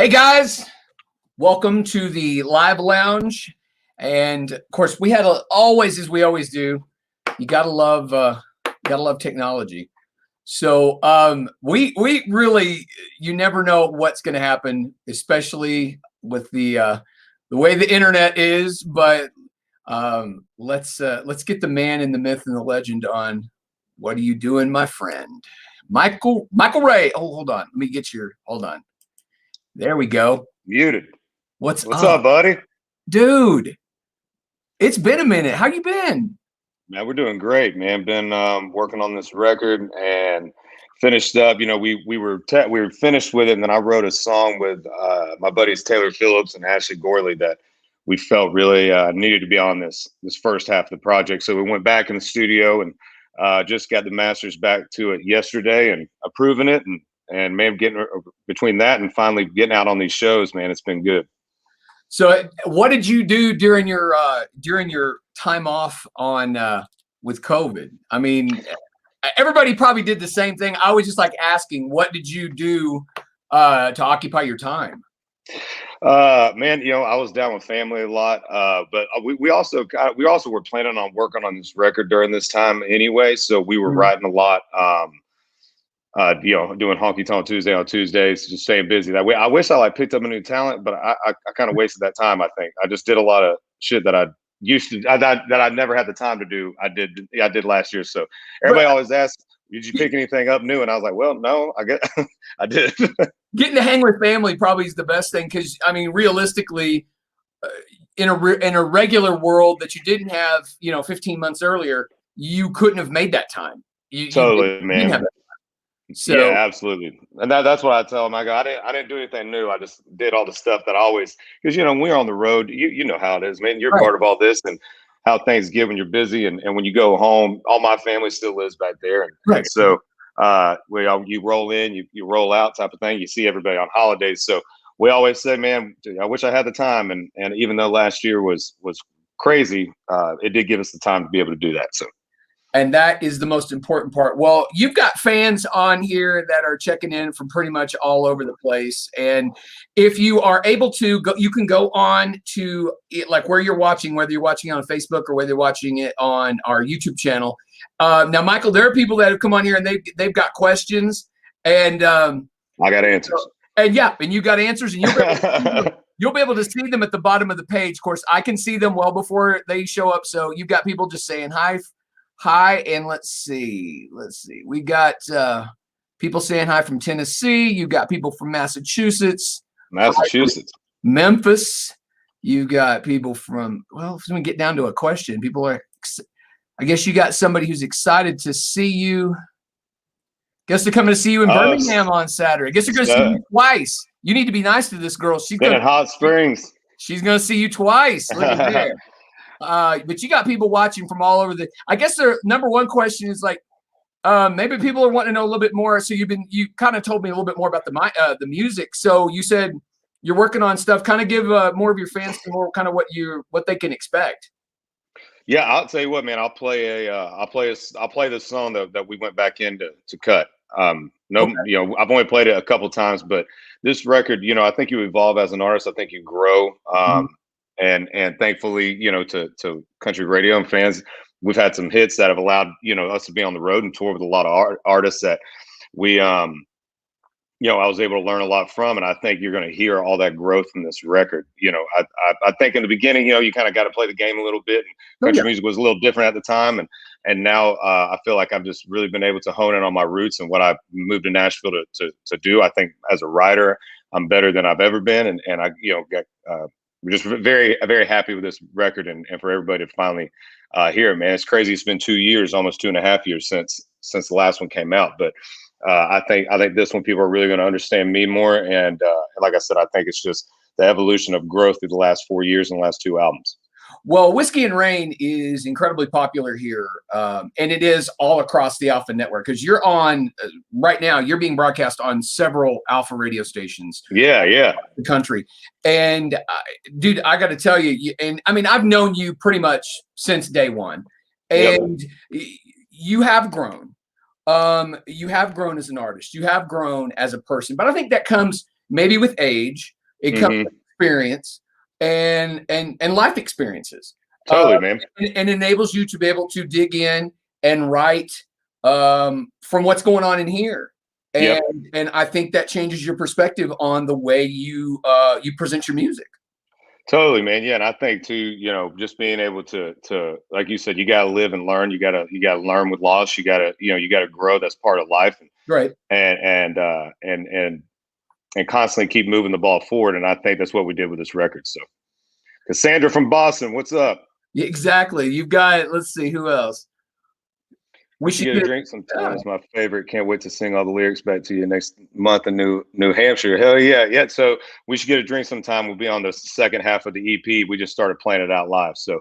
Hey guys, welcome to the live lounge. And of course, we had always, as we always do, you gotta love technology. So we really, you never know what's going to happen, especially with the way the internet is. But let's get the man and the myth and the legend on. What are you doing, my friend? Michael Ray. Oh, hold on. Let me get your. Hold on. There we go. Muted. What's up, buddy? Dude, it's been a minute. How you been? Man, we're doing great, man. Been working on this record and finished up. You know, we were finished with it, and then I wrote a song with my buddies Taylor Phillips and Ashley Gorley that we felt really needed to be on this first half of the project. So we went back in the studio and just got the masters back to it yesterday and approving it, and man, getting between that and finally getting out on these shows, man, it's been good. So what did you do during your time off on with COVID? I mean, everybody probably did the same thing. I was just like asking, what did you do to occupy your time? Man, you know, I was down with family a lot, but we also were planning on working on this record during this time anyway, so we were writing a lot. You know, doing Honky Tonk Tuesday on Tuesdays, just staying busy that way. I wish I picked up a new talent, but I kind of wasted that time. I think I just did a lot of shit that I used to that I never had the time to do. I did last year. So everybody always asks, "Did you pick anything up new?" And I was like, "Well, no, I did." Getting to hang with family probably is the best thing because I mean, realistically, in a regular world that you didn't have, 15 months earlier, you couldn't have made that time. Totally, man. So, yeah, absolutely, and that's what I tell them. I didn't do anything new. I just did all the stuff that I always, because when we're on the road, you know how it is, man. You're right. part of all this and how things get when you're busy, and when you go home, all my family still lives back there, and so you roll in, you roll out type of thing. You see everybody on holidays, so we always say, man, I wish I had the time, and even though last year was crazy, it did give us the time to be able to do that. So. And that is the most important part. Well, you've got fans on here that are checking in from pretty much all over the place. And if you are able to go, you can go on to it, like where you're watching, whether you're watching it on Facebook or whether you're watching it on our YouTube channel. Now, Michael, there are people that have come on here and they've got questions, and I got answers. And you got answers, and you'll be able to see them at the bottom of the page. Of course, I can see them well before they show up. So you've got people just saying hi, and let's see. We got people saying hi from Tennessee. You got people from Massachusetts, Memphis. You got people from, well, if we get down to a question, people are, I guess you got somebody who's excited to see you. Guess they're coming to see you in Birmingham on Saturday. I guess they're going to see you twice. You need to be nice to this girl. She's been in Hot Springs. She's going to see you twice. Look at there. But you got people watching from all over I guess their number one question is maybe people are wanting to know a little bit more. So you kind of told me a little bit more about the music. So you said you're working on stuff. Kind of give more of your fans more kind of what they can expect. Yeah, I'll tell you what, man. I'll play this song that we went back in to cut. Okay. I've only played it a couple times, but this record, I think you evolve as an artist. I think you grow. And thankfully, to country radio and fans, we've had some hits that have allowed, us to be on the road and tour with a lot of artists that we, I was able to learn a lot from. And I think you're going to hear all that growth in this record. I think in the beginning, you kind of got to play the game a little bit. And country music was a little different at the time. And now I feel like I've just really been able to hone in on my roots and what I moved to Nashville to do. I think as a writer, I'm better than I've ever been. And I, we're just very, very happy with this record and for everybody to finally hear it, man. It's crazy. It's been 2 years, almost 2.5 years since the last one came out. But I think this one, people are really going to understand me more. And like I said, I think it's just the evolution of growth through the last 4 years and the last 2 albums. Well, Whiskey and Rain is incredibly popular here, and it is all across the Alpha network because you're on right now. You're being broadcast on several Alpha radio stations. Yeah, the country. And dude, I got to tell you, and I mean, I've known you pretty much since day one, and you have grown. You have grown as an artist. You have grown as a person, but I think that comes maybe with age. It comes with experience and life experiences. Totally, man. And enables you to be able to dig in and write from what's going on in here. And I think that changes your perspective on the way you present your music. Totally, man. Yeah, and I think too, you know, just being able to like you said, you got to live and learn. You got to learn with loss. You got to, you know, you got to grow. That's part of life. Right. And constantly keep moving the ball forward. And I think that's what we did with this record. So, Cassandra from Boston, what's up? Exactly. You've got, let's see, who else? We should get a drink sometime. It's my favorite. Can't wait to sing all the lyrics back to you next month in New Hampshire. Hell yeah. Yeah. So we should get a drink sometime. We'll be on the second half of the EP. We just started playing it out live. So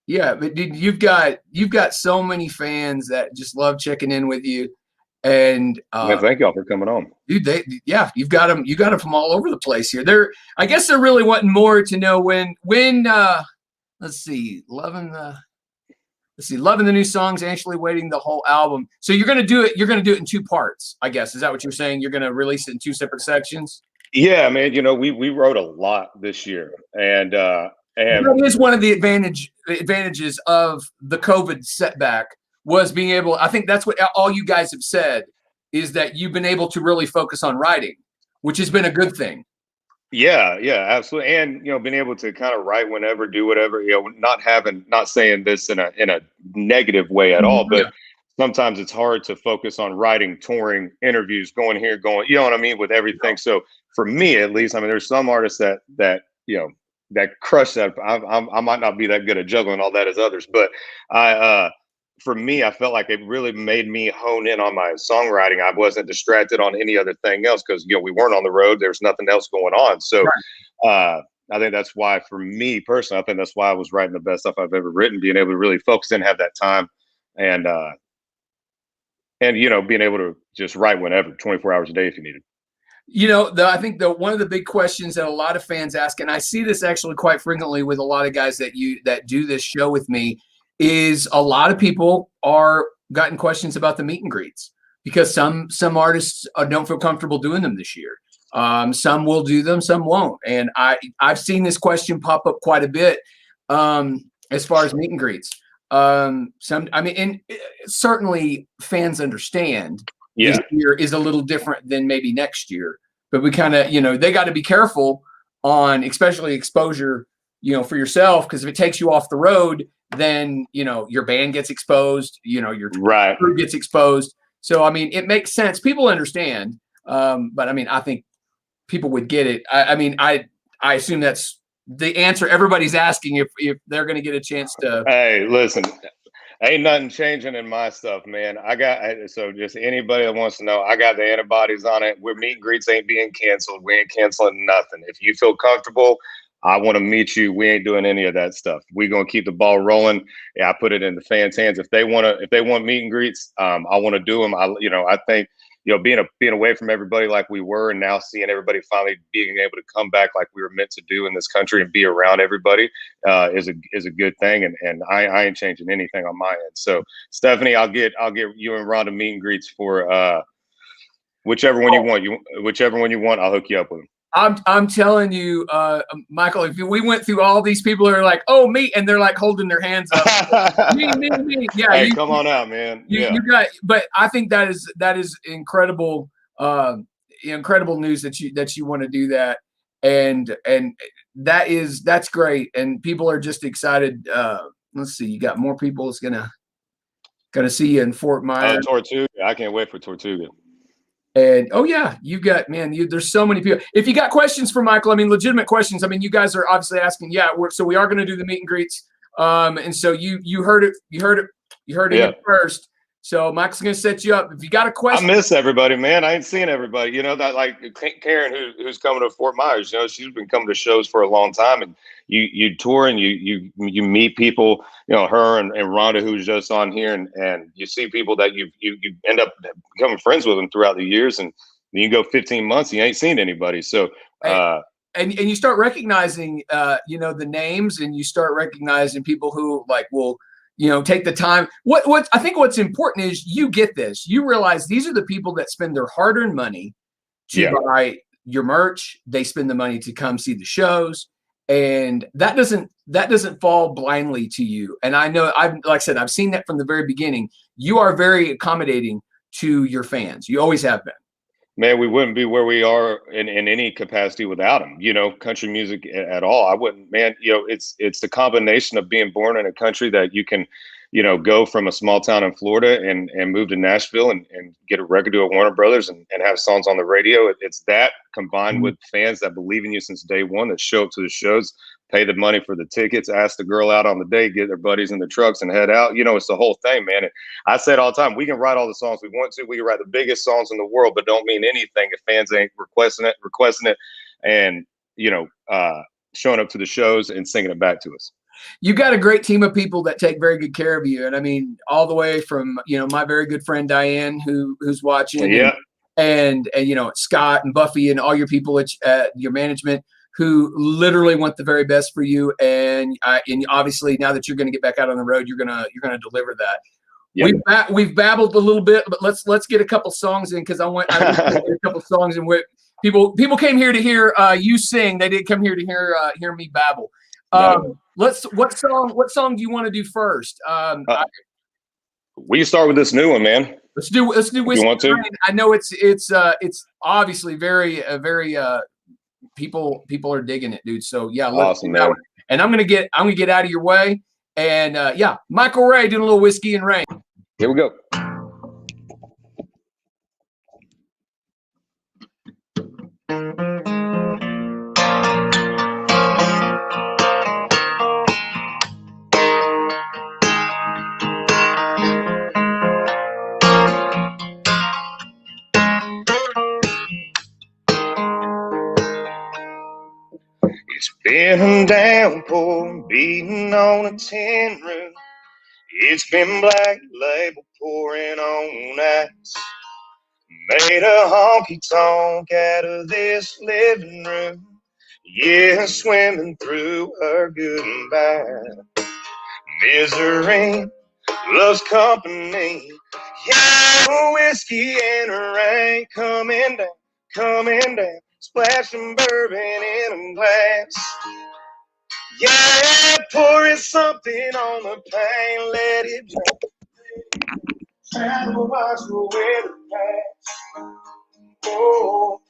yeah, but dude, you've got so many fans that just love checking in with you. And man, thank y'all for coming on. Dude, you've got them from all over the place here. I guess they're really wanting more to know when let's see, loving the new songs, anxiously waiting the whole album. So you're gonna do it in two parts, I guess. Is that what you're saying? You're gonna release it in two separate sections? Yeah, man. You know, we wrote a lot this year, and that is one of the advantages of the COVID setback was being able. I think that's what all you guys have said is that you've been able to really focus on writing, which has been a good thing. Yeah, absolutely. And, you know, being able to kind of write whenever, do whatever, you know, not saying this in a negative way at all, but sometimes it's hard to focus on writing, touring, interviews, going here, you know what I mean, with everything. So for me, at least, I mean, there's some artists that, you know, that crush that. I might not be that good at juggling all that as others, but for me, I felt like it really made me hone in on my songwriting. I wasn't distracted on any other thing else because, you know, we weren't on the road. There's nothing else going on. So I think that's why, for me personally, I think that's why I was writing the best stuff I've ever written, being able to really focus and have that time and you know, being able to just write whenever, 24 hours a day if you need it. You know, I think one of the big questions that a lot of fans ask, and I see this actually quite frequently with a lot of guys that do this show with me, is a lot of people are gotten questions about the meet and greets because some artists don't feel comfortable doing them this year. Some will do them, some won't. And I've seen this question pop up quite a bit as far as meet and greets. And certainly fans understand this year is a little different than maybe next year, but we kind of, you know, they got to be careful on especially exposure, you know, for yourself, because if it takes you off the road, then, you know, your band gets exposed, you know, your crew gets exposed. So, I mean, it makes sense. People understand. But I mean, I think people would get it. I assume that's the answer everybody's asking if they're going to get a chance to. Hey, listen, ain't nothing changing in my stuff, man. So just anybody that wants to know, I got the antibodies on it. We're meet and greets ain't being canceled. We ain't canceling nothing. If you feel comfortable, I want to meet you. We ain't doing any of that stuff. We're going to keep the ball rolling. Yeah, I put it in the fans' hands. If they want meet and greets, I want to do them. I think, you know, being away from everybody like we were, and now seeing everybody finally being able to come back like we were meant to do in this country and be around everybody is a good thing. And I ain't changing anything on my end. So Stephanie, I'll get you and Rhonda meet and greets for whichever one you want. Whichever one you want, I'll hook you up with them. I'm telling you, Michael, if we went through all these people who are like, oh, me, and they're like holding their hands up. me. Yeah. Hey, come on out, man. But I think that is incredible, incredible news that you want to do that. And that's great. And people are just excited. Let's see, you got more people that's gonna see you in Fort Myers. Tortuga. I can't wait for Tortuga. And you've got, man, there's so many people. If you got questions for Michael, I mean, legitimate questions. I mean, you guys are obviously asking. So we are going to do the meet and greets. And so you heard it first. So Michael's going to set you up. If you got a question, I miss everybody, man. I ain't seen everybody. You know, that like Karen, who's coming to Fort Myers. You know, she's been coming to shows for a long time, and you tour and you meet people. You know, her and Rhonda, who's just on here, and you see people that you end up becoming friends with them throughout the years, and you go 15 months, and you ain't seen anybody. So. And you start recognizing, you know, the names, and you start recognizing people who like will. You know, take the time. What I think what's important is you get this. You realize these are the people that spend their hard-earned money to buy your merch. They spend the money to come see the shows, and that doesn't fall blindly to you. And I know, like I said, I've seen that from the very beginning. You are very accommodating to your fans. You always have been. Man, we wouldn't be where we are in any capacity without him. Country music at all. I wouldn't, man. It's the combination of being born in a country that you can, go from a small town in Florida and move to Nashville and get a record deal at Warner Brothers and have songs on the radio. It's that combined with fans that believe in you since day one, that show up to the shows, pay the money for the tickets, ask the girl out on the date, get their buddies in the trucks and head out. It's the whole thing, man. And I said all the time, we can write all the songs we want to. We can write the biggest songs in the world, but don't mean anything if fans ain't requesting it and, showing up to the shows and singing it back to us. You got a great team of people that take very good care of you. And I mean, all the way from, my very good friend Diane, who's watching, yeah, and Scott and Buffy and all your people at your management who literally want the very best for you. And obviously now that you're going to get back out on the road, you're going to deliver that. Yep. We've babbled a little bit, but let's get a couple songs in, because I want to get a couple songs in where people came here to hear you sing. They didn't come here to hear me babble. What song do you want to do first? We can start with this new one, man. Let's do Whiskey. You want to? I know it's obviously very people are digging it, dude. So yeah, let's awesome, man. And I'm gonna get out of your way. And Michael Ray doing a little Whiskey and Rain. Here we go. It's been a downpour beating on a tin roof. It's been black label pouring on ice. Made a honky-tonk out of this living room. Yeah, swimming through her goodbye. Misery loves company. Yeah, whiskey and rain coming down. Splashing bourbon in a glass. Yeah, pouring something on the pain, let it drain. Trying to wash away the past. Oh,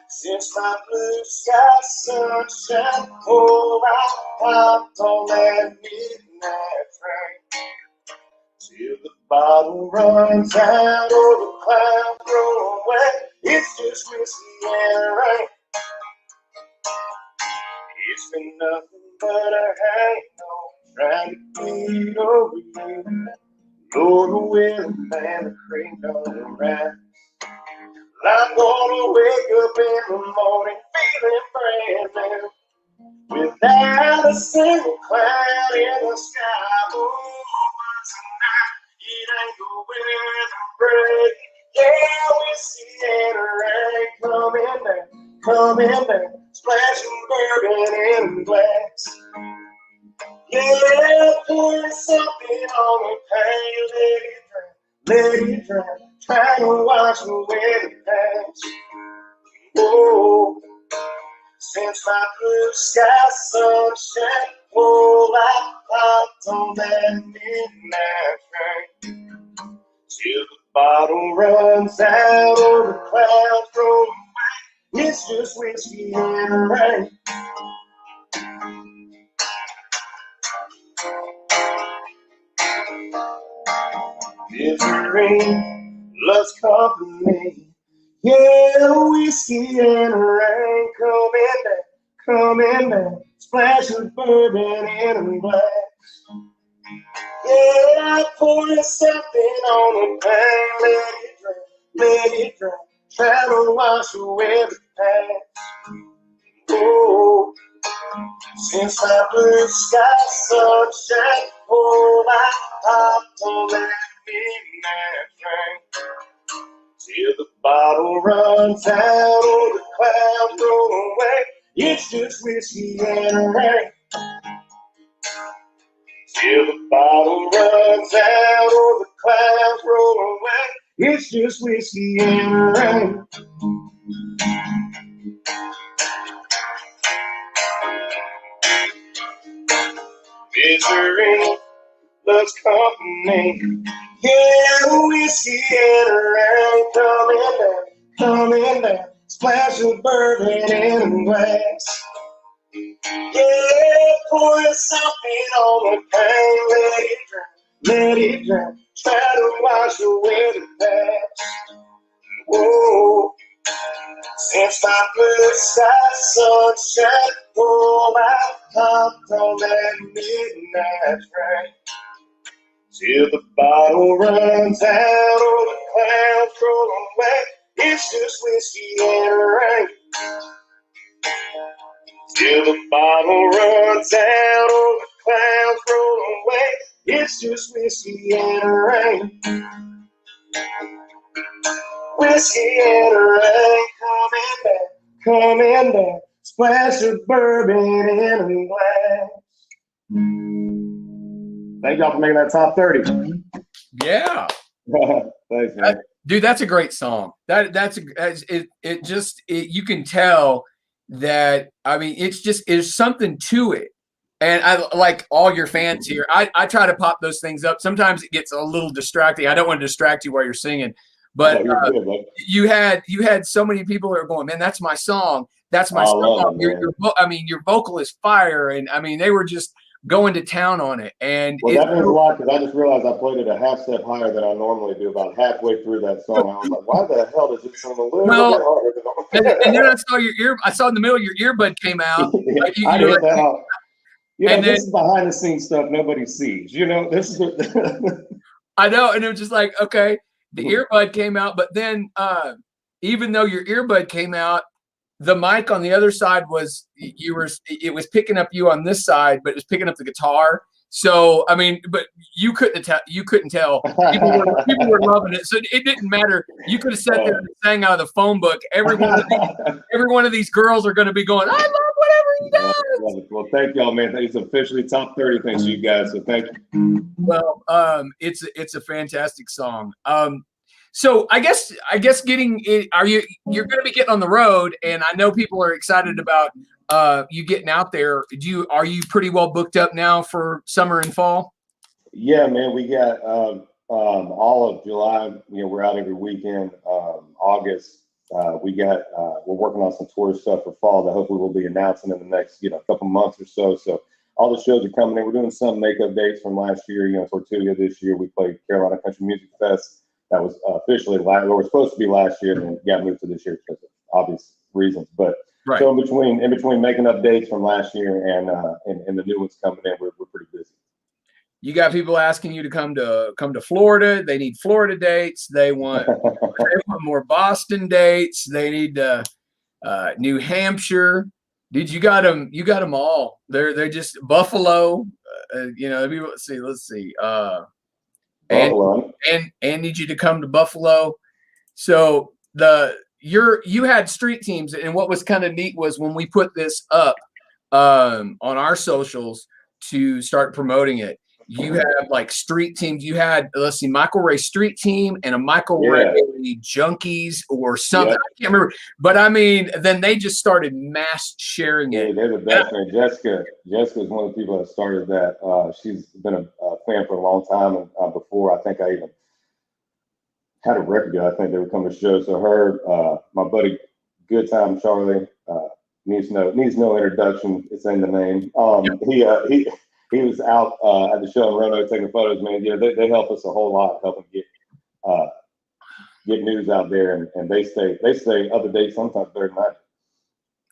since my blue sky sunshine poured out, popped on that midnight train. Till the bottle runs out or the clouds roll away. It's just whiskey and rain. It's been nothing but a hangover trying to get over you. Lord willing, man, the cream don't rise. I'm gonna wake up in the morning feeling brand new, without a single cloud in the sky. Oh, but tonight it ain't the weather break. Yeah, whiskey and rain coming down, splashing bourbon in a glass. Yeah, pouring something on the pain, let it drown, trying to wash away the past. Oh, since my blue sky sunshine, oh, I popped on that midnight train. Till the bottle runs out or the clouds roll away, it's just whiskey and rain. Misery loves company. Yeah, whiskey and rain coming down, splashing bourbon in a glass. Yeah, pouring something on the pain, let it drown, trying to wash away the past. Oh, since my blue sky sunshine, oh, I popped on that midnight train. Till the bottle runs out or the clouds roll away, it's just whiskey and rain. Till the bottle runs out or the clouds roll away, it's just whiskey and rain. misery loves company. Yeah, whiskey and around, coming down. Splash of bourbon in a glass. Yeah, pour something on the pan, let it drown. Try to wash away the past. Whoa, since my first sight, sunshine, oh, I hopped on that midnight train. Till the bottle runs out, or the clouds roll away. It's just whiskey and rain. Till the bottle runs out, or the clouds roll away. It's just whiskey and rain. Whiskey and rain coming back. Splash of bourbon in a glass. Thank y'all for making that top 30. Yeah. Thanks, man. Dude, that's a great song. You can tell that, I mean, it's something to it. And I like all your fans here. I try to pop those things up. Sometimes it gets a little distracting. I don't want to distract you while you're singing, but you had so many people that are going, man, that's my song. That's my song. Your vocal is fire. And I mean, they were just going to town on it. And that means a lot, because I just realized I played it a half step higher than I normally do. About halfway through that song, I was like, why the hell does it sound a little bit harder than and then I saw in the middle your earbud came out. Like I hit that off. This is behind the scenes stuff nobody sees. This is I know, and it was just like, okay, the earbud came out, but then even though your earbud came out, the mic on the other side it was picking up you on this side, but it was picking up the guitar. So I mean, but you couldn't tell. People were loving it. So it didn't matter. You could have sat there and sang out of the phone book. Every one of these girls are going to be going, I love whatever he does. Well, thank y'all, man. It's officially top 30. Thanks to you guys. So thank you. Well, it's a fantastic song. So I guess getting it, you're going to be getting on the road, and I know people are excited about you getting out there. Are you pretty well booked up now for summer and fall? Yeah, man, we got all of July. We're out every weekend. August, we're working on some tour stuff for fall that hopefully we'll be announcing in the next couple months or so. So all the shows are coming in. We're doing some makeup dates from last year. Tortuga this year. We played Carolina Country Music Fest. That was officially it was supposed to be last year, and then got moved to this year because of obvious reasons. But right. So in between making up dates from last year and the new ones coming in, we're pretty busy. You got people asking you to come to Florida. They need Florida dates. They want more Boston dates. They need New Hampshire. Dude, you got them. You got them all. They're just Buffalo. Let's see. And need you to come to Buffalo. So you had street teams, and what was kind of neat was when we put this up on our socials to start promoting it, you have like street teams. You had, let's see, Michael Ray street team and a Michael Ray junkies or something. I can't remember, but I mean, then they just started mass sharing it. They're the best, man. Jessica is one of the people that started that. She's been a fan for a long time, and before I think I even had a record deal. I think they would come to shows. So her, my buddy, Good Time Charlie, needs no introduction. It's in the name. He was out at the show in Roanoke taking photos, man. They help us a whole lot, helping get news out there, and they stay up to date sometimes better than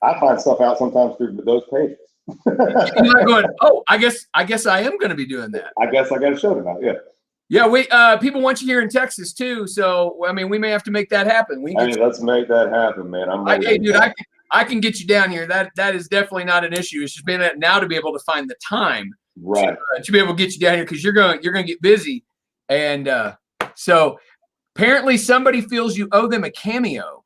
I find stuff out sometimes through those pages. You're not going, oh, I guess I am going to be doing that. I guess I got to show them out. Yeah. Yeah, we people want you here in Texas too, so I mean we may have to make that happen. Let's make that happen, man. I can get you down here. That is definitely not an issue. It's just been now to be able to find the time, right, to be able to get you down here, because you're going to get busy, and so apparently somebody feels you owe them a cameo.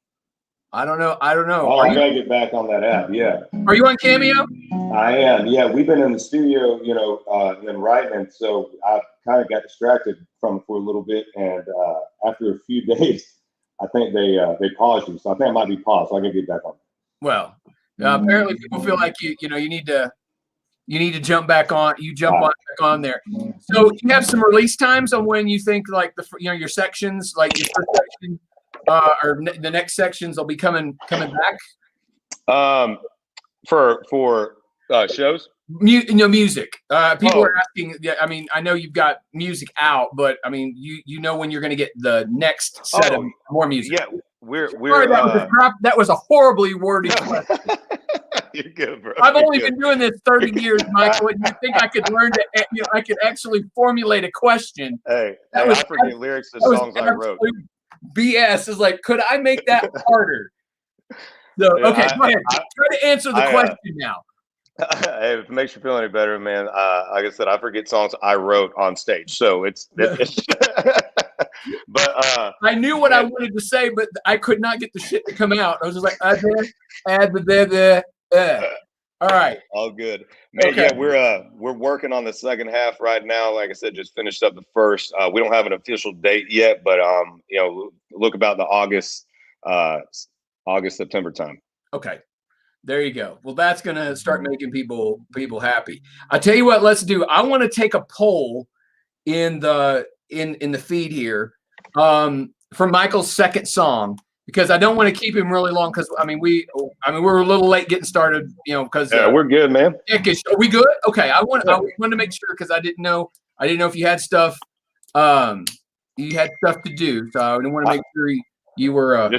I don't know. Oh, I gotta get back on that app. Yeah. Are you on Cameo? I am. Yeah, we've been in the studio, and writing, and so I kind of got distracted from it for a little bit, and after a few days, I think they paused you. So I think I might be paused. So I gotta get back on. Well, apparently people feel like you need to you need to jump back on. You jump on back on there. So you have some release times on when you think like your sections, like your first section, or the next sections will be coming back. For shows. Music. People are asking. Yeah, I mean, I know you've got music out, but I mean, you know when you're going to get the next set of more music. Yeah, we're. Sorry, that was a horribly worded question. You're good, bro. I've only been doing this 30 years, Michael. And you think I could learn to? I could actually formulate a question. Hey, I forget lyrics to songs I wrote. BS is like, could I make that harder? So, okay, go ahead. Try to answer the question now. Hey, if it makes you feel any better, man, like I said, I forget songs I wrote on stage. So it's but I knew what I wanted to say, but I could not get the shit to come out. I was just like, all right. All good. Man, okay. Yeah, we're working on the second half right now. Like I said, just finished up the first. We don't have an official date yet, but look about the August, September time. Okay. There you go. Well, that's going to start making people happy. I tell you what, let's do. I want to take a poll in the feed here for Michael's second song, because I don't want to keep him really long, because we're a little late getting started, because we're good, man. Are we good? Okay. I wanted to make sure, because I didn't know if you had stuff to do, so I want to make sure you were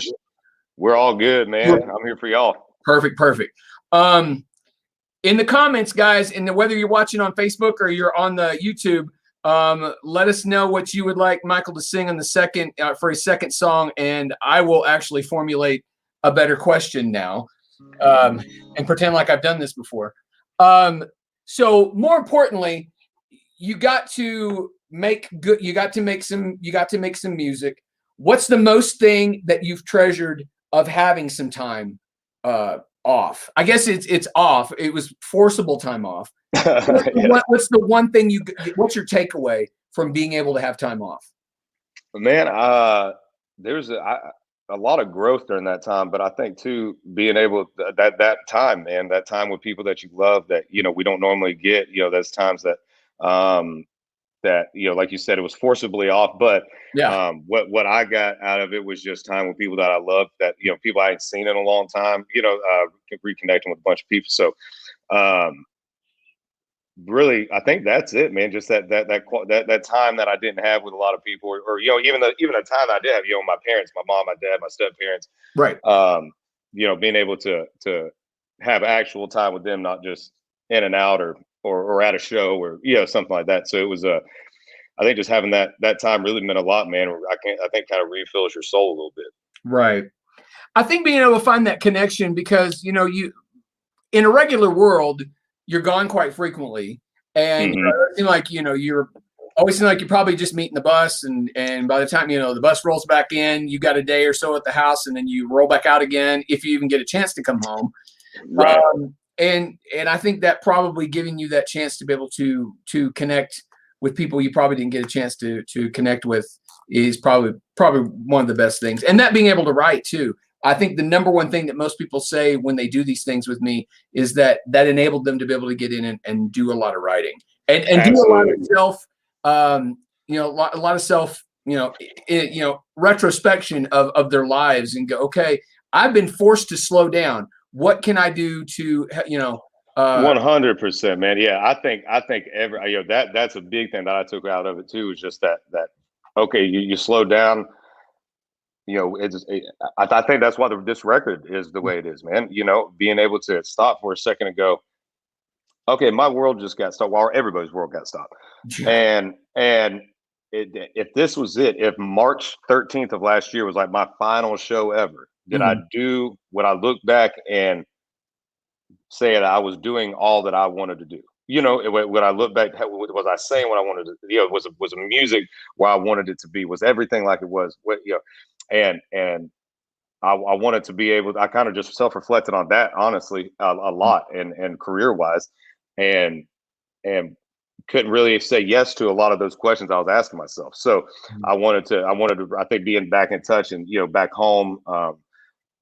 we're all good, man. I'm here for y'all. Perfect. In the comments, guys, and whether you're watching on Facebook or you're on the YouTube, let us know what you would like Michael to sing on the second for his second song, and I will actually formulate a better question now, and pretend like I've done this before. So more importantly, you got to make some music. What's the most thing that you've treasured of having some time off? I guess it's off. It was forcible time off. What's the one thing what's your takeaway from being able to have time off? Man, there's a lot of growth during that time, but I think too, being able that time, man, that time with people that you love that, we don't normally get, there's times that, that, like you said, it was forcibly off, but what I got out of it was just time with people that I love, that, people I hadn't seen in a long time, reconnecting with a bunch of people. So, really, I think that's it, man. Just that time that I didn't have with a lot of people, or even the time I did have, my parents, my mom, my dad, my step parents, right. Being able to have actual time with them, not just in and out or at a show or something like that. So it was I think just having that time really meant a lot, man. I think kind of refills your soul a little bit. Right. I think being able to find that connection, because you in a regular world, you're gone quite frequently, and it seems like you're always seem like you're probably just meeting the bus, and by the time the bus rolls back in, you got a day or so at the house, and then you roll back out again if you even get a chance to come home. Right. And I think that probably giving you that chance to be able to connect with people you probably didn't get a chance to connect with is probably one of the best things. And that being able to write too. I think the number one thing that most people say when they do these things with me is that enabled them to be able to get in and do a lot of writing and do a lot of self, a lot of self, retrospection of their lives, and go, okay, I've been forced to slow down. What can I do to, 100%, man. Yeah. I think that's a big thing that I took out of it too, is just that, okay, you slow down. I think that's why this record is the way it is, man. Being able to stop for a second and go, okay, my world just got stopped, while everybody's world got stopped. And if this was it, if March 13th of last year was like my final show ever, did I do what I look back and say that I was doing all that I wanted to do? When I look back, was I saying what I wanted to? Was the music where I wanted it to be? Was everything like it was? And I wanted to be able. I kind of just self-reflected on that, honestly, a lot, and career-wise, and couldn't really say yes to a lot of those questions I was asking myself. So I wanted to. I think being back in touch and back home.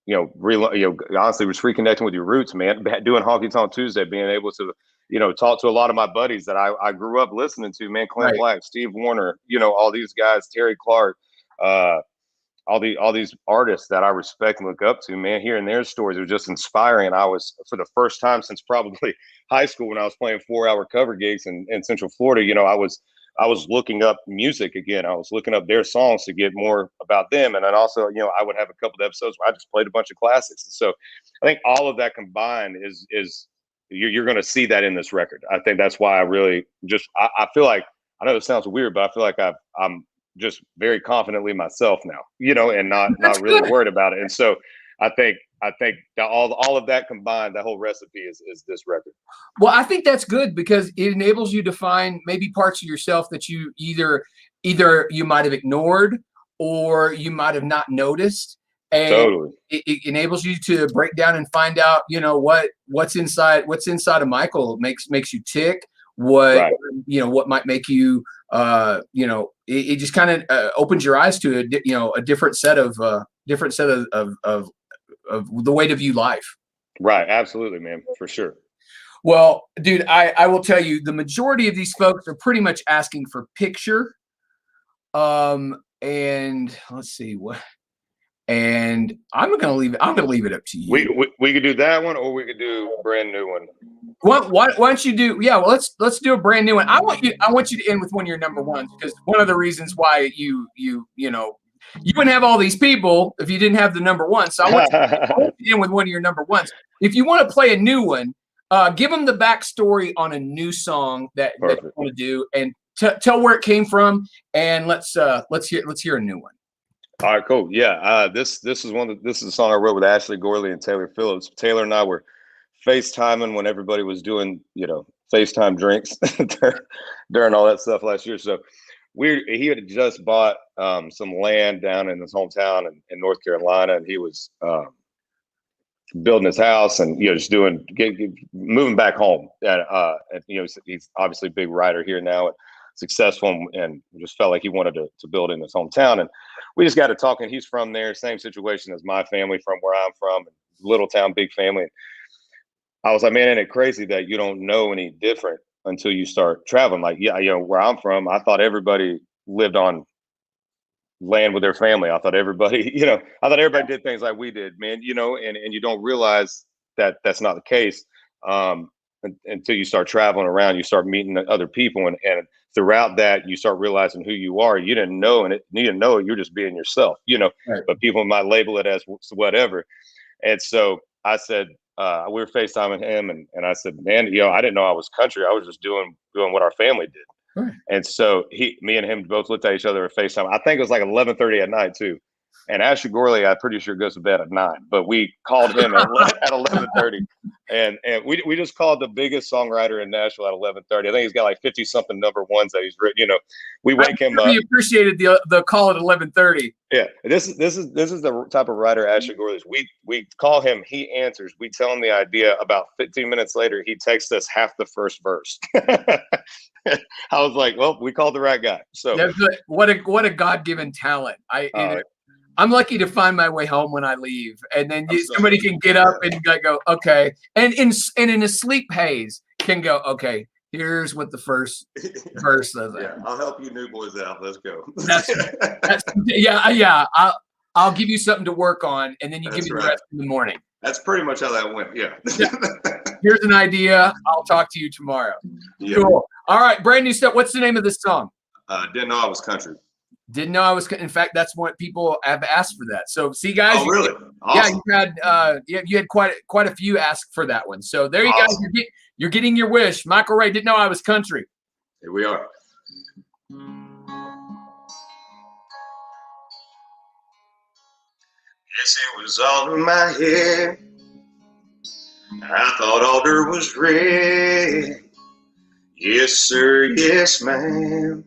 Honestly, was reconnecting with your roots, man. Doing Honky Tonk Tuesday, being able to, talk to a lot of my buddies that I grew up listening to, man, Clint Right. Black, Steve Wariner, all these guys, Terry Clark, all these artists that I respect and look up to, man, hearing their stories was just inspiring. And I was, for the first time since probably high school, when I was playing 4-hour cover gigs in Central Florida, I was looking up music again. I was looking up their songs to get more about them. And then also, I would have a couple of episodes where I just played a bunch of classics. And so I think all of that combined is you're going to see that in this record. I think that's why I really I feel like, I know it sounds weird, but I feel like I'm just very confidently myself now, and not really good. worried about it. And so I think that all of that combined, that whole recipe is this record. Well, I think that's good because it enables you to find maybe parts of yourself that you either you might have ignored or you might have not noticed. And Totally. it enables you to break down and find out, what's inside of Michael makes you tick. What what might make you it just kind of opens your eyes to a different set of the way to view life. Right. Absolutely, man. For sure. Well, dude, I will tell you, the majority of these folks are pretty much asking for picture. And let's see what. And I'm gonna leave it up to you. We could do that one, or we could do a brand new one. Why don't you do? Yeah, well, let's do a brand new one. I want you to end with one of your number ones, because one of the reasons why you wouldn't have all these people if you didn't have the number one. So I want you to end with one of your number ones. If you want to play a new one, give them the backstory on a new song that you want to do, and tell where it came from, and let's hear a new one. All right, cool. Yeah, this is a song I wrote with Ashley Gorley and Taylor Phillips. Taylor and I were FaceTiming when everybody was doing, FaceTime drinks during all that stuff last year. So he had just bought some land down in his hometown in North Carolina, and he was building his house and just moving back home. And he's obviously a big writer here now, and successful, and just felt like he wanted to build in his hometown. And we just got to talking. He's from there, same situation as my family, from where I'm from, little town, big family. I was like, man, isn't it crazy that you don't know any different until you start traveling? Like, where I'm from, I thought everybody lived on land with their family. I thought everybody did things like we did, man, and you don't realize that that's not the case until you start traveling around. You start meeting other people, and throughout that, you start realizing who you are. You didn't know it. You're just being yourself, Right. But people might label it as whatever. And so I said, we were FaceTiming him, and I said, man, I didn't know I was country. I was just doing what our family did. Right. And so me and him both looked at each other at FaceTime. I think it was like 11:30 at night too. And Ashley Gorley, I'm pretty sure, goes to bed at 9. But we called him at 11:30, and we just called the biggest songwriter in Nashville at 11:30. I think he's got like 50-something number ones that he's written. We wake him up. We appreciated the call at 11:30. Yeah, this is the type of writer Ashley Gorley is. We call him, he answers. We tell him the idea. About 15 minutes later, he texts us half the first verse. I was like, well, we called the right guy. So what a God-given talent. I'm lucky to find my way home when I leave, and then somebody can get up and go, okay, and in a sleep haze can go, okay, here's what the first verse says. Yeah, I'll help you new boys out. Let's go. Yeah. I'll give you something to work on, and then you give me the rest in the morning. That's pretty much how that went. Yeah. Here's an idea. I'll talk to you tomorrow. Yeah. Cool. All right, brand new stuff. What's the name of this song? Didn't know I was country. Didn't know I was. In fact, that's what people have asked for that. So, see, guys. Oh, really? Awesome. Yeah, you had quite a few ask for that one. So there you guys. You're getting your wish. Michael Ray, didn't know I was country. Here we are. Guess it was all in my head. I thought alder was red. Yes, sir. Yes, ma'am.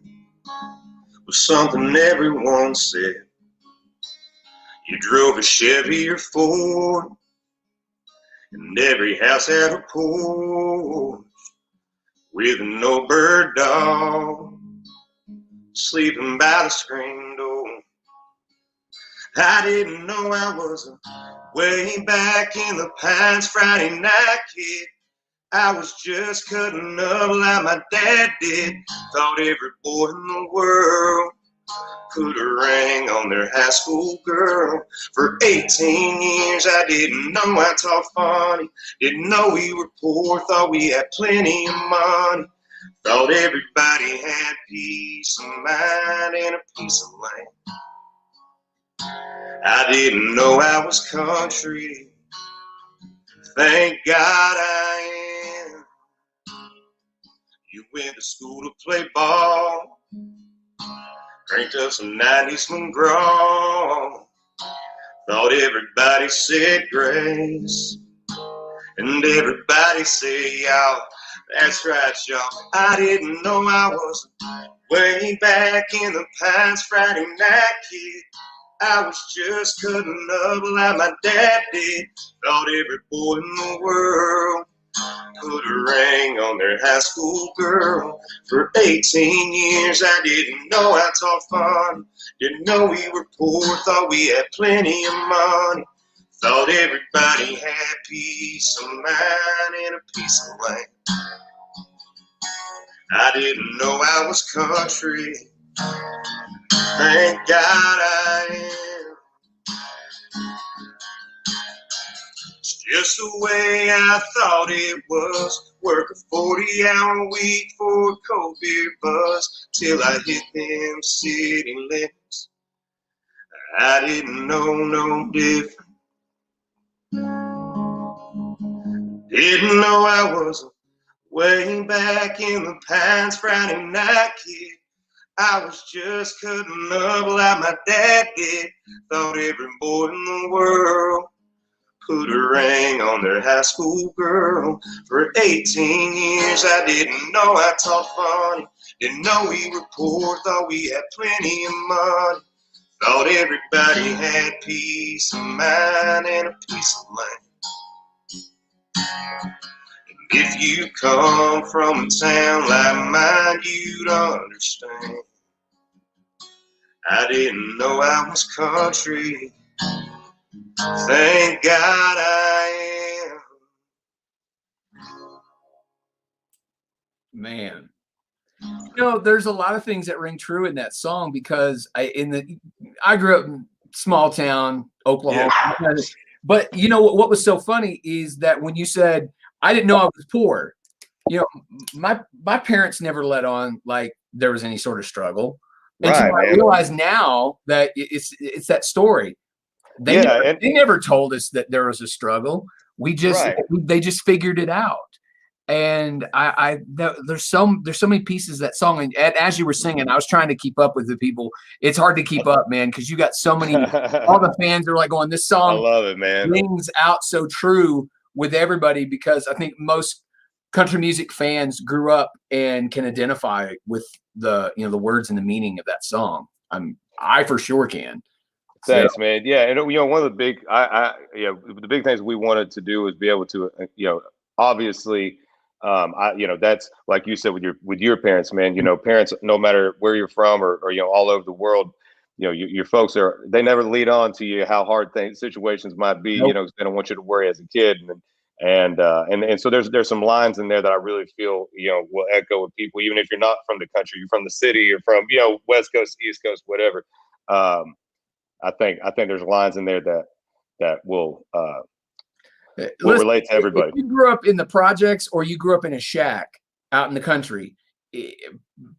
Was something everyone said. You drove a Chevy or Ford, and every house had a porch with an old bird dog sleeping by the screen door. I didn't know I was way back in the Pines Friday night kid. I was just cutting up like my dad did. Thought every boy in the world put a ring on their high school girl. For 18 years I didn't know I talked funny. Didn't know we were poor, thought we had plenty of money. Thought everybody had peace of mind and a piece of land. I didn't know I was country. Thank God I am. You went to school to play ball, cranked up some 90s McGraw. Thought everybody said grace, and everybody said y'all. That's right, y'all. I didn't know I was way back in the pines Friday night kid. I was just cutting up like my dad did. Thought every boy in the world put a ring on their high school girl. For 18 years I didn't know I talked fun. Didn't know we were poor, thought we had plenty of money. Thought everybody had peace of mind and a piece of land. I didn't know I was country. Thank God I am. It's just the way I thought it was. Work a 40-hour week for a cold beer buzz till I hit them city limits. I didn't know no different. Didn't know I was way back in the pines Friday night kid. I was just cutting up like my dad did. Thought every boy in the world put a ring on their high school girl. For 18 years I didn't know I talked funny. Didn't know we were poor, thought we had plenty of money. Thought everybody had peace of mind and a piece of land. If you come from a town like mine, you'd understand. I didn't know I was country. Thank God I am. Man. There's a lot of things that ring true in that song because I grew up in small town, Oklahoma. Yeah. But what was so funny is that when you said, I didn't know I was poor, my parents never let on like there was any sort of struggle. And right, so I realize now that it's that story. They never told us that there was a struggle. They just figured it out. And there's so many pieces of that song. And as you were singing, I was trying to keep up with the people. It's hard to keep up, man, because you got so many. All the fans are like going, "This song, I love it, man, rings out so true with everybody." Because I think most country music fans grew up and can identify with the words and the meaning of that song. I for sure can. Thanks, man. Yeah, and one of the big, the big things we wanted to do is be able to, obviously. That's like you said with your parents, man. Parents, no matter where you're from or all over the world, your folks they never lead on to you how hard situations might be. Nope. They don't want you to worry as a kid, and so there's some lines in there that I really feel will echo with people, even if you're not from the country, you're from the city, you're from West Coast, East Coast, whatever. I think there's lines in there that will relate to everybody. If you grew up in the projects or you grew up in a shack out in the country,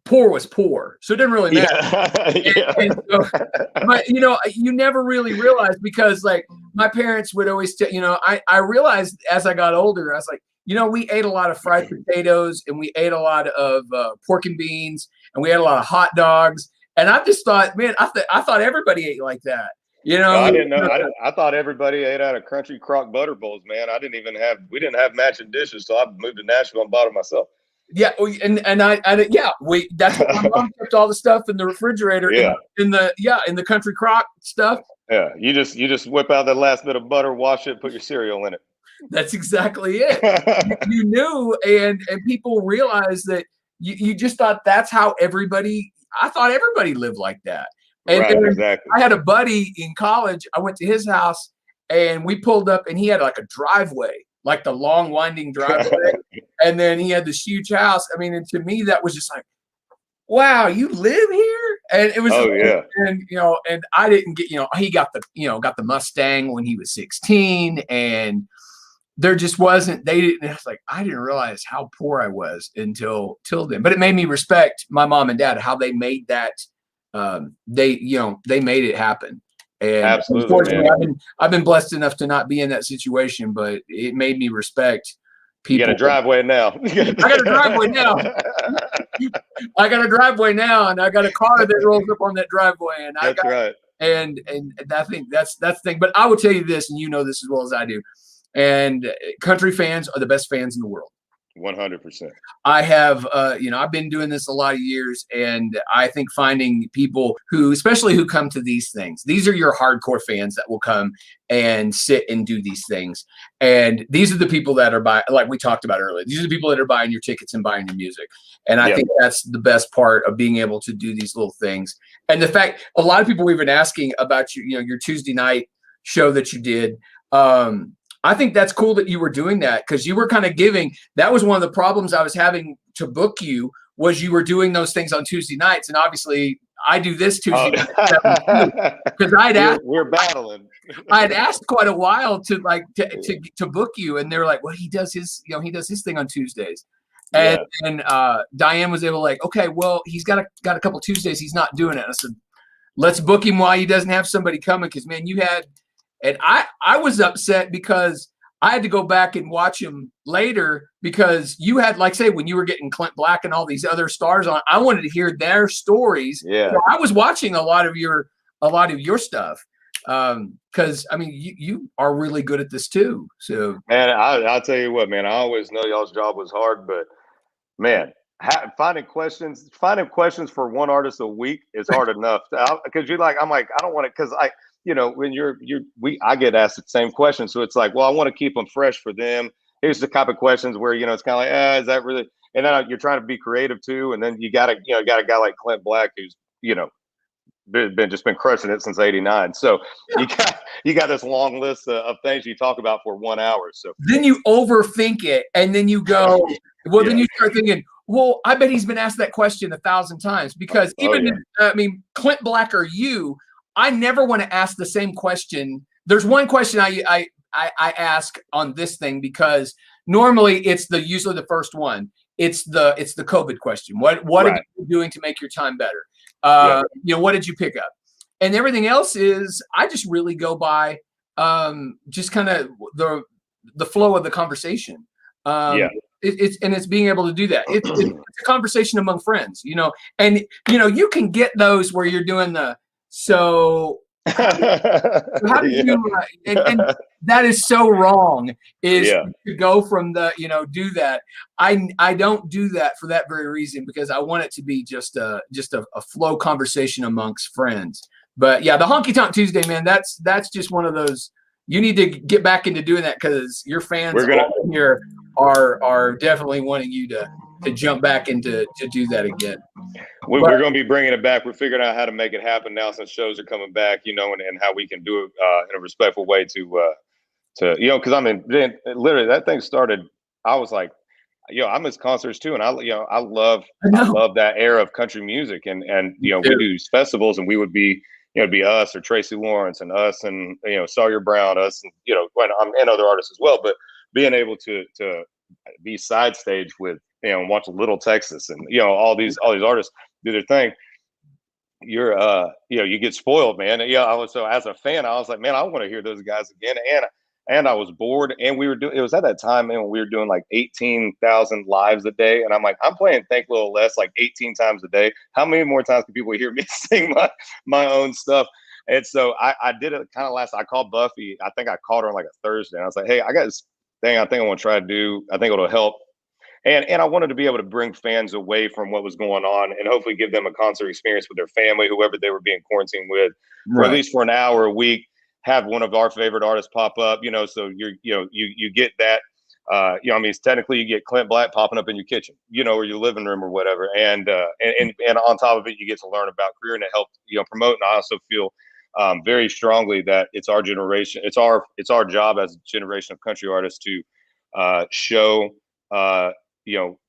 poor was poor, so it didn't really matter. Yeah. And so, but you never really realized, because like my parents would always I realized as I got older, I was like, we ate a lot of fried potatoes and we ate a lot of pork and beans and we had a lot of hot dogs, and I just thought, man, I thought everybody ate like that. I didn't know. I thought everybody ate out of Country Crock butter bowls, man. We didn't have matching dishes, so I moved to Nashville and bought it myself. Yeah, that's what my mom kept all the stuff in the refrigerator. Yeah. in the Country Crock stuff. Yeah, you just whip out that last bit of butter, wash it, put your cereal in it. That's exactly it. You knew, and people realized that you just thought that's how everybody. I thought everybody lived like that. And right, exactly. I had a buddy in college. I went to his house and we pulled up and he had like a driveway, like the long winding driveway. and then he had this huge house. I mean, and to me, that was just like, wow, you live here? And it was, Oh yeah. and and I didn't get, he got the Mustang when he was 16, and there just wasn't, they didn't, it's like, I didn't realize how poor I was until then. But it made me respect my mom and dad, how they made that, they made it happen. And Absolutely, unfortunately, man. I've been blessed enough to not be in that situation, but it made me respect You people. got a driveway now. I got a driveway now. I got a driveway now, and I got a car that rolls up on that driveway, and That's right. And I think that's the thing. But I will tell you this, and you know this as well as I do. And country fans are the best fans in the world. 100%. I have, I've been doing this a lot of years, and I think finding people especially who come to these things, these are your hardcore fans that will come and sit and do these things. And these are the people that are like we talked about earlier, these are the people that are buying your tickets and buying your music. And I think that's the best part of being able to do these little things. And the fact, a lot of people were even asking about your Tuesday night show that you did. I think that's cool that you were doing that, because you were kind of giving. That was one of the problems I was having to book you, was you were doing those things on Tuesday nights, and obviously I do this Tuesday night because we're battling. I had asked quite a while to book you, and they were like, "Well, he does his thing on Tuesdays," and Diane was able to okay, well, he's got a couple Tuesdays he's not doing it. I said, let's book him while he doesn't have somebody coming, because man, you had. And I was upset because I had to go back and watch him later, because you had, like, say, when you were getting Clint Black and all these other stars on, I wanted to hear their stories. Yeah. So I was watching a lot of your stuff. Because I mean, you are really good at this too. So man, I'll tell you what, man, I always know y'all's job was hard, but man, finding questions for one artist a week is hard enough, because I'm like, I don't want to, because when I get asked the same question. So it's like, well, I want to keep them fresh for them. Here's the type of questions where, it's kind of like, is that really, and then you're trying to be creative too. And then you got a guy like Clint Black, who's, been crushing it since '89. So you got this long list of things you talk about for 1 hour. So then you overthink it, and then you go, well, then you start thinking, well, I bet he's been asked that question 1,000 times, because Clint Black or you, I never want to ask the same question. There's one question I ask on this thing, because normally it's usually the first one. It's the COVID question. What are you doing to make your time better? What did you pick up? And everything else is, I just really go by just kind of the flow of the conversation. It's being able to do that. It's a conversation among friends, and you can get those where you're doing so how do you and that is so wrong, is to go from do that. I don't do that for that very reason, because I want it to be just a flow conversation amongst friends. But yeah, the Honky Tonk Tuesday, man, that's just one of those. You need to get back into doing that, because your fans here are definitely wanting you to jump back into to do that again. We're going to be bringing it back. We're figuring out how to make it happen now, since shows are coming back, and how we can do it in a respectful way to because I mean, literally that thing started. I was like, I miss concerts too, and I love that era of country music, and we do these festivals, and we would be it'd be us or Tracy Lawrence and us and Sawyer Brown, us and and other artists as well, but being able to be side stage with watch Little Texas and all these artists do their thing, you get spoiled, man. So as a fan, I was like, man, I want to hear those guys again, and I was bored, and it was at that time, man, when we were doing like 18,000 lives a day, and I'm like, I'm playing Think Little Less like 18 times a day. How many more times can people hear me sing my own stuff? And so I did it kind of I called Buffy. I think I called her on like a Thursday, and I was like, hey, I got this thing I think I want to try to do. I think it'll help. And I wanted to be able to bring fans away from what was going on, and hopefully give them a concert experience with their family, whoever they were being quarantined with, or at least for an hour a week. Have one of our favorite artists pop up, so you get that, technically you get Clint Black popping up in your kitchen, or your living room or whatever. And on top of it, you get to learn about career, and it helps, promote. And I also feel very strongly that it's our generation. It's our job as a generation of country artists to show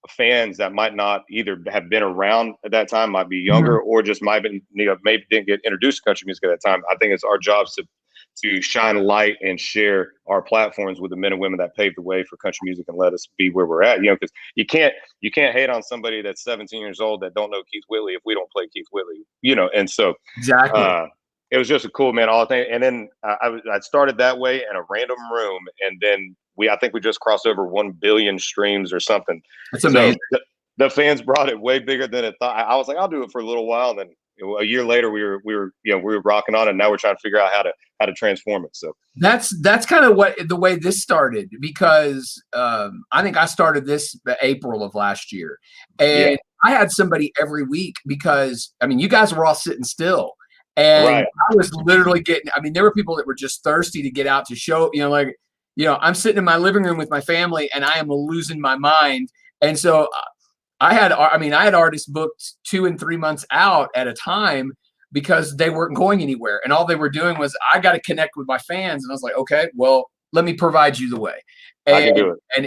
fans that might not either have been around at that time, might be younger, or just might have been, maybe didn't get introduced to country music at that time. I think it's our jobs to shine light and share our platforms with the men and women that paved the way for country music and let us be where we're at. Because you can't hate on somebody that's 17 years old that don't know Keith Whitley if we don't play Keith Whitley. And so Exactly. it was just a cool, man, all thing. And then I started that way in a random room, and then I think we just crossed over 1 billion streams or something. That's amazing. So the fans brought it way bigger than it thought. I was like, I'll do it for a little while, and then a year later we were rocking on it. And now we're trying to figure out how to transform it. So that's kind of the way this started, because I think I started this April of last year, and I had somebody every week, because you guys were all sitting still. And right. I was literally there were people that were just thirsty to get out to show, I'm sitting in my living room with my family and I am losing my mind. And so I had artists booked 2 and 3 months out at a time, because they weren't going anywhere. And all they were doing was, I got to connect with my fans. And I was like, okay, well, let me provide you the way. And, I can do it. And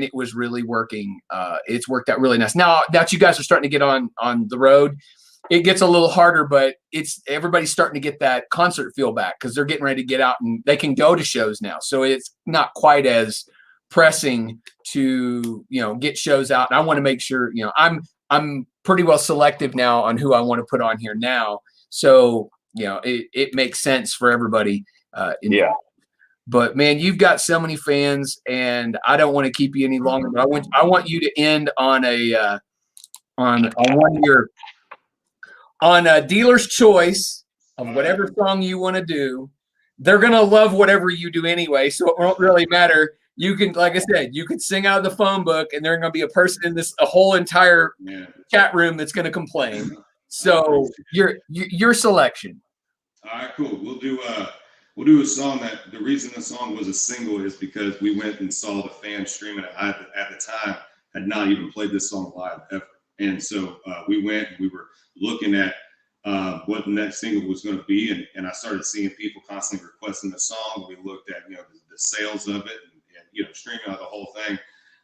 it was really working. It's worked out really nice. Now that you guys are starting to get on the road, it gets a little harder, but everybody's starting to get that concert feel back, because they're getting ready to get out and they can go to shows now. So it's not quite as pressing to, get shows out. And I want to make sure, I'm pretty well selective now on who I want to put on here now. So, it makes sense for everybody. But man, you've got so many fans, and I don't want to keep you any longer, but I want you to end on on a dealer's choice of whatever song you want to do. They're going to love whatever you do anyway, so it won't really matter. You can, like I said, you could sing out of the phone book, and there's going to be a person in a whole entire chat room that's going to complain. So your selection. All right, cool. We'll do a song that the reason the song was a single is because we went and saw the fans streaming it. At the time had not even played this song live ever. And so we went and we were looking at what the next single was going to be. And I started seeing people constantly requesting the song. We looked at, the sales of it and streaming out the whole thing.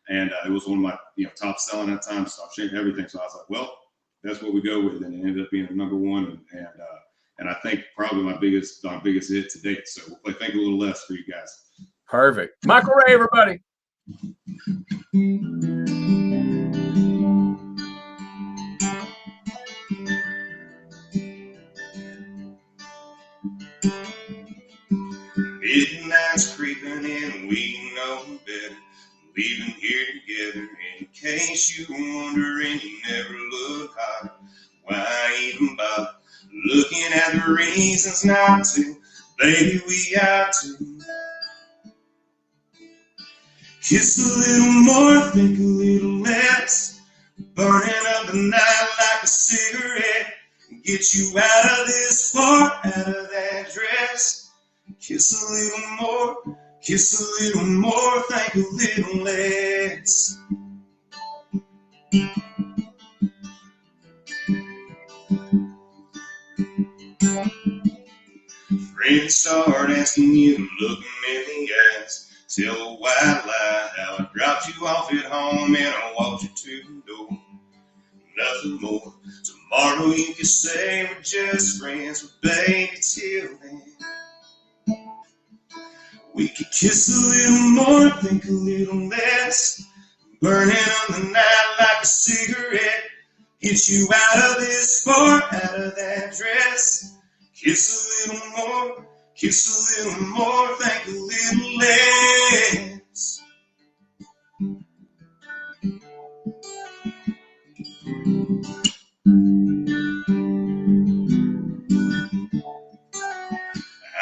And it was one of my, top selling at the time, stop sharing everything. So I was like, well, that's what we go with. And it ended up being the number one. And I think probably my biggest hit to date. So we'll play Think a Little Less for you guys. Perfect. Michael Ray, everybody. Midnight's creeping in, we know better. Leaving here together. In case you wondering, you never look harder. Why even bother looking at the reasons not to? Baby, we ought to kiss a little more, think a little less. Burning up the night like a cigarette. Get you out of this bar, out of that dress. Kiss a little more, kiss a little more, think a little less. Friends start asking you, looking in the eyes. Tell a white lie how I dropped you off at home and I walked you to the door. Nothing more. Tomorrow you can say we're just friends, but baby, till then we could kiss a little more, think a little less. Burning on the night like a cigarette. Get you out of this bar, out of that dress. Kiss a little more, kiss a little more, think a little less.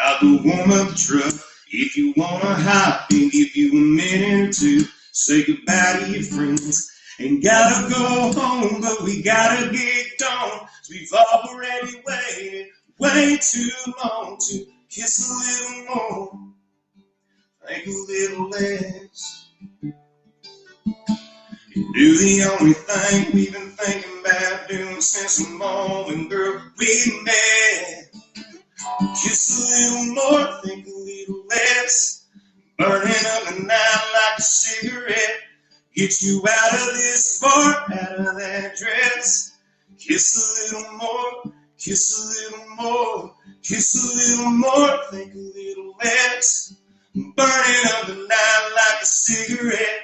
I'll go warm up the truck if you wanna hop and give you a minute or two. Say goodbye to your friends. Ain't gotta go home, but we gotta get gone. 'Cause we've already waited way too long to kiss a little more, think a little less. You do the only thing we've been thinking about doing since the moment, girl, we met. Kiss a little more, think a little less. Burning up the night like a cigarette. Get you out of this bar, out of that dress. Kiss a little more, kiss a little more, kiss a little more, think a little less. Burning up the night like a cigarette.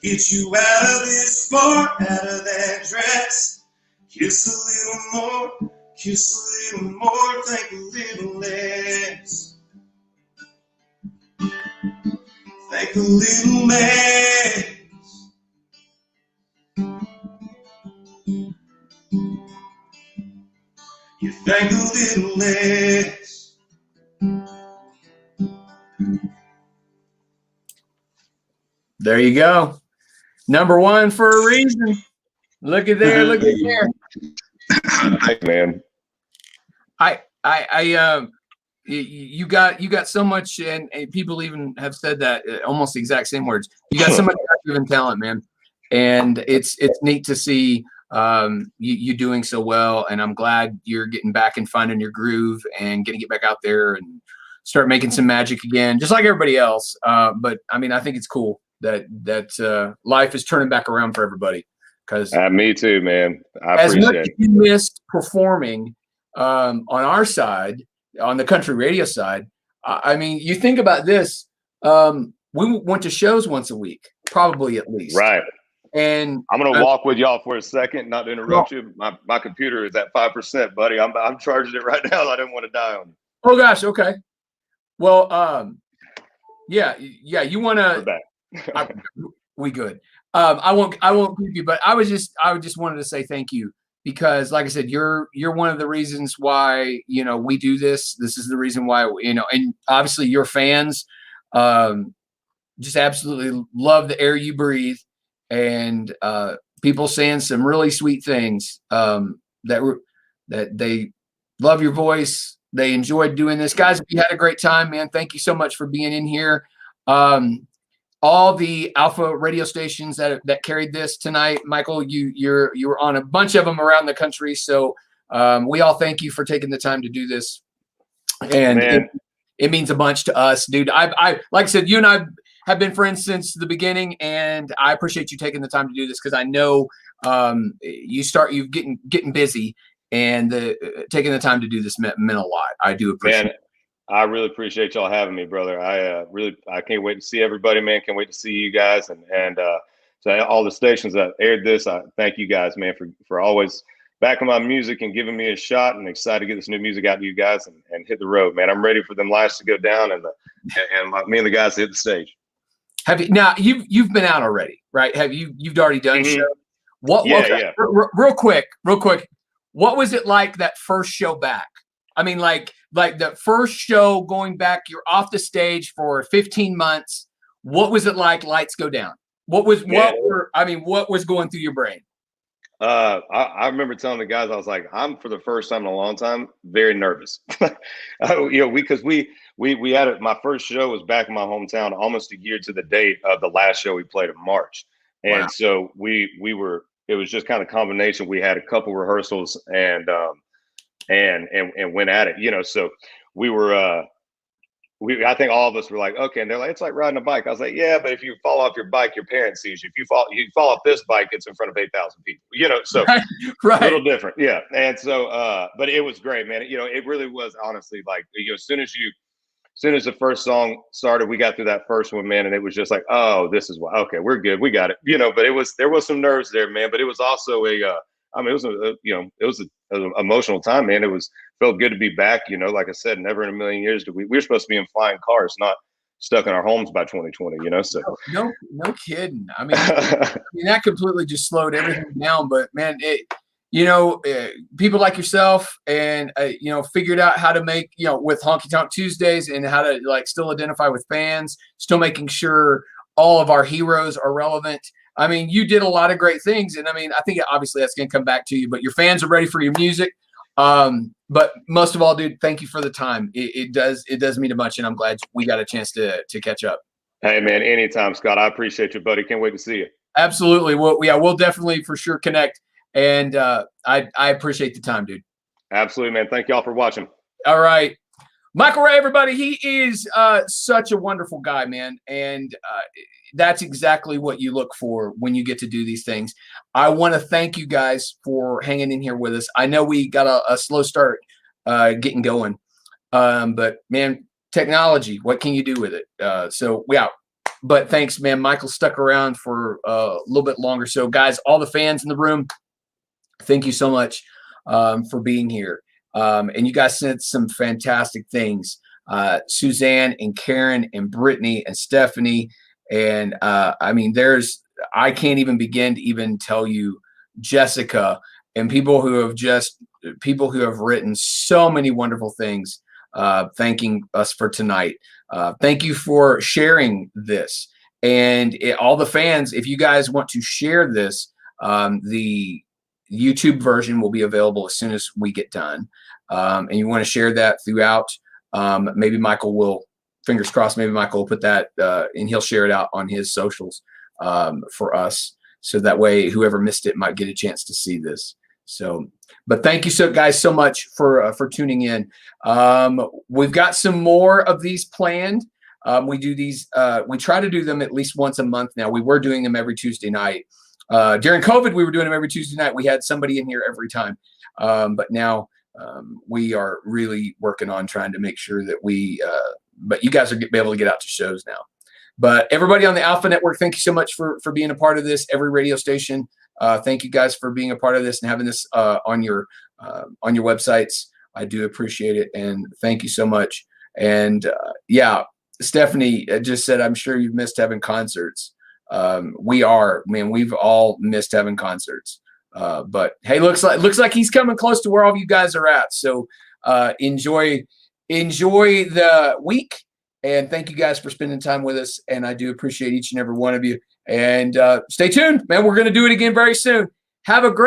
Get you out of this bar, out of that dress. Kiss a little more, kiss a little more, think a little less. Think a little less. You think a little less. There you go. Number one for a reason. Look at there. Look at there. Thanks, man. You got so much, and people even have said that almost the exact same words. You got so much given talent, man, and it's neat to see you doing so well. And I'm glad you're getting back and finding your groove and getting get back out there and start making some magic again, just like everybody else. But I mean, I think it's cool that life is turning back around for everybody. Because me too, man. I as much appreciate as it. you missed performing on our side, on the country radio side, I mean, you think about this. We went to shows once a week, probably at least. Right. And I'm gonna walk with y'all for a second, not to interrupt you. My computer is at 5%, buddy. I'm charging it right now. I didn't want to die on you. Oh gosh, okay. Well, yeah. You want We're to? back. We good. I won't keep you, but I just wanted to say thank you because, like I said, you're one of the reasons why we do this. This is the reason why and obviously your fans just absolutely love the air you breathe, and people saying some really sweet things that they love your voice. They enjoyed doing this, guys. We had a great time, man. Thank you so much for being in here. All the Alpha radio stations that carried this tonight, Michael, you were on a bunch of them around the country. So we all thank you for taking the time to do this, and it means a bunch to us, dude. I like I said, you and I have been friends since the beginning, and I appreciate you taking the time to do this because I know you're getting busy, and taking the time to do this meant a lot. I do appreciate it. I really appreciate y'all having me, brother. I can't wait to see everybody, man. Can't wait to see you guys and so all the stations that aired this. I thank you guys, man, for always backing my music and giving me a shot. And excited to get this new music out to you guys and hit the road, man. I'm ready for them lights to go down and me and the guys to hit the stage. Have you now? You've been out already, right? You've already done shows? Yeah. Real quick. What was it like that first show back? I mean, like the first show going back, you're off the stage for 15 months. What was it like? Lights go down. What was going through your brain? I remember telling the guys, I was like, I'm for the first time in a long time, very nervous. Because we had it. My first show was back in my hometown, almost a year to the date of the last show we played in March. And so we were, it was just kind of combination. We had a couple rehearsals and went at it, so we were, I think all of us were like, okay. And they're like, it's like riding a bike. I was like, yeah, but if you fall off your bike, your parents sees you. If you fall off this bike, it's in front of 8,000 people, so right. A little different. Yeah. And so, but it was great, man. It really was honestly like, as soon as the first song started, we got through that first one, man. And it was just like, oh, this is why, okay, we're good. We got it, but there was some nerves there, man. But it was also it was an emotional time, man. Felt good to be back. Like I said, never in a million years we're supposed to be in flying cars, not stuck in our homes by 2020. So no kidding. I mean, that completely just slowed everything down. But man, people like yourself and figured out how to make with Honky Tonk Tuesdays and how to still identify with fans, still making sure all of our heroes are relevant. I mean, you did a lot of great things, and I mean, I think obviously that's going to come back to you. But your fans are ready for your music. But most of all, dude, thank you for the time. It does mean a bunch, and I'm glad we got a chance to catch up. Hey, man, anytime, Scott. I appreciate you, buddy. Can't wait to see you. Absolutely. We'll definitely for sure connect, and I appreciate the time, dude. Absolutely, man. Thank y'all for watching. All right. Michael Ray, everybody, he is such a wonderful guy, man. And that's exactly what you look for when you get to do these things. I want to thank you guys for hanging in here with us. I know we got a slow start getting going. But man, technology, what can you do with it? So yeah, but thanks, man. Michael stuck around for a little bit longer. So guys, all the fans in the room, thank you so much for being here. And you guys said some fantastic things. Suzanne and Karen and Brittany and Stephanie. And I mean, I can't even begin to even tell you Jessica and people who have written so many wonderful things, thanking us for tonight. Thank you for sharing this. And all the fans, if you guys want to share this, the YouTube version will be available as soon as we get done. And you want to share that throughout. Maybe Michael will, fingers crossed, maybe Michael will put that and he'll share it out on his socials for us. So that way, whoever missed it might get a chance to see this. So, but thank you guys so much for tuning in. We've got some more of these planned. We do these, we try to do them at least once a month now. We were doing them every Tuesday night. During COVID, we were doing them every Tuesday night. We had somebody in here every time. But now we are really working on trying to make sure that but you guys will be able to get out to shows now. But everybody on the Alpha Network, thank you so much for being a part of this. Every radio station, thank you guys for being a part of this and having this on your websites. I do appreciate it, and thank you so much. And yeah, Stephanie just said, I'm sure you've missed having concerts. We've all missed having concerts. But hey, looks like he's coming close to where all of you guys are at. So enjoy the week, and thank you guys for spending time with us. And I do appreciate each and every one of you. And stay tuned, man. We're going to do it again very soon. Have a great